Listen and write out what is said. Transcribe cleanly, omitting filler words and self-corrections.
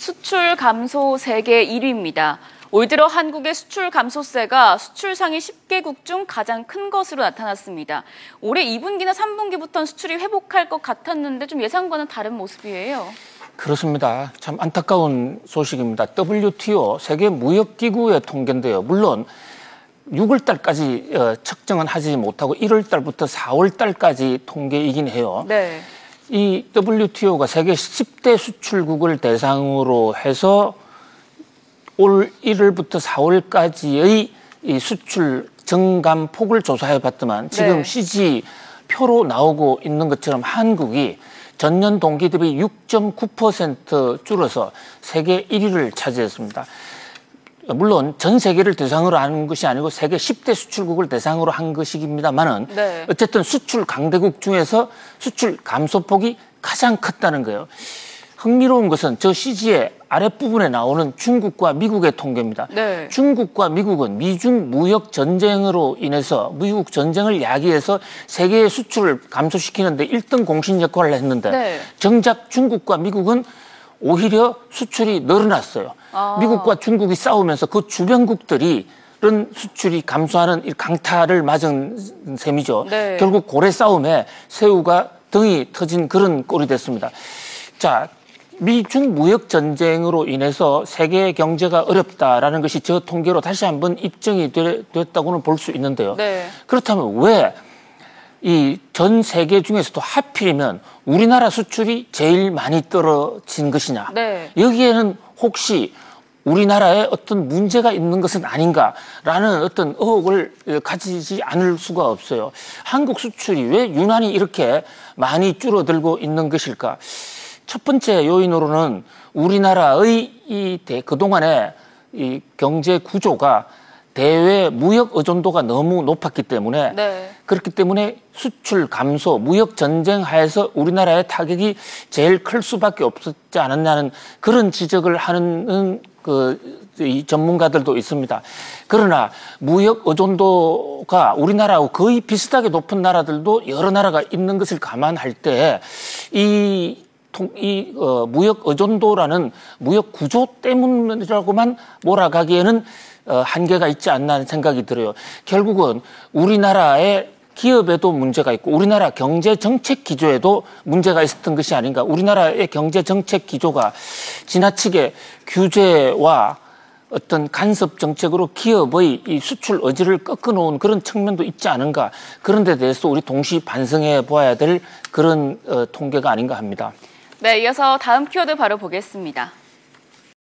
수출 감소 세계 1위입니다. 올 들어 한국의 수출 감소세가 수출 상위 10개국 중 가장 큰 것으로 나타났습니다. 올해 2분기나 3분기부터는 수출이 회복할 것 같았는데 좀 예상과는 다른 모습이에요. 그렇습니다. 참 안타까운 소식입니다. WTO 세계무역기구의 통계인데요. 물론 6월 달까지 측정은 하지 못하고 1월 달부터 4월 달까지 통계이긴 해요. 네. 이 WTO가 세계 10대 수출국을 대상으로 해서 올 1월부터 4월까지의 이 수출 증감폭을 조사해 봤더만 지금 네. CG 표로 나오고 있는 것처럼 한국이 전년 동기 대비 6.9% 줄어서 세계 1위를 차지했습니다. 물론 전 세계를 대상으로 하는 것이 아니고 세계 10대 수출국을 대상으로 한 것입니다만은 네. 어쨌든 수출 강대국 중에서 수출 감소폭이 가장 컸다는 거예요. 흥미로운 것은 저 CG의 아랫부분에 나오는 중국과 미국의 통계입니다. 네. 중국과 미국은 미중 무역 전쟁으로 인해서 미국 전쟁을 야기해서 세계의 수출을 감소시키는데 1등 공신 역할을 했는데 네. 정작 중국과 미국은 오히려 수출이 늘어났어요. 미국과 중국이 싸우면서 그 주변국들이 이런 수출이 감소하는 강타를 맞은 셈이죠. 네. 결국 고래 싸움에 새우가 등이 터진 그런 꼴이 됐습니다. 자, 미중 무역 전쟁으로 인해서 세계 경제가 어렵다라는 것이 저 통계로 다시 한번 입증이 됐다고는 볼 수 있는데요. 네. 그렇다면 왜 이 전 세계 중에서도 하필이면 우리나라 수출이 제일 많이 떨어진 것이냐. 네. 여기에는 혹시 우리나라에 어떤 문제가 있는 것은 아닌가라는 어떤 의혹을 가지지 않을 수가 없어요. 한국 수출이 왜 유난히 이렇게 많이 줄어들고 있는 것일까? 첫 번째 요인으로는 우리나라의 그동안의 이 경제 구조가 대외 무역 의존도가 너무 높았기 때문에 네. 그렇기 때문에 수출 감소, 무역 전쟁 하에서 우리나라의 타격이 제일 클 수밖에 없었지 않았냐는 그런 지적을 하는 이 전문가들도 있습니다. 그러나 무역 의존도가 우리나라하고 거의 비슷하게 높은 나라들도 여러 나라가 있는 것을 감안할 때 무역 의존도라는 무역 구조 때문이라고만 몰아가기에는 한계가 있지 않나 하는 생각이 들어요. 결국은 우리나라의 기업에도 문제가 있고 우리나라 경제 정책 기조에도 문제가 있었던 것이 아닌가. 우리나라의 경제 정책 기조가 지나치게 규제와 어떤 간섭 정책으로 기업의 이 수출 의지를 꺾어놓은 그런 측면도 있지 않은가. 그런 데 대해서 우리 동시 반성해 보아야 될 그런 통계가 아닌가 합니다. 네, 이어서 다음 키워드 바로 보겠습니다.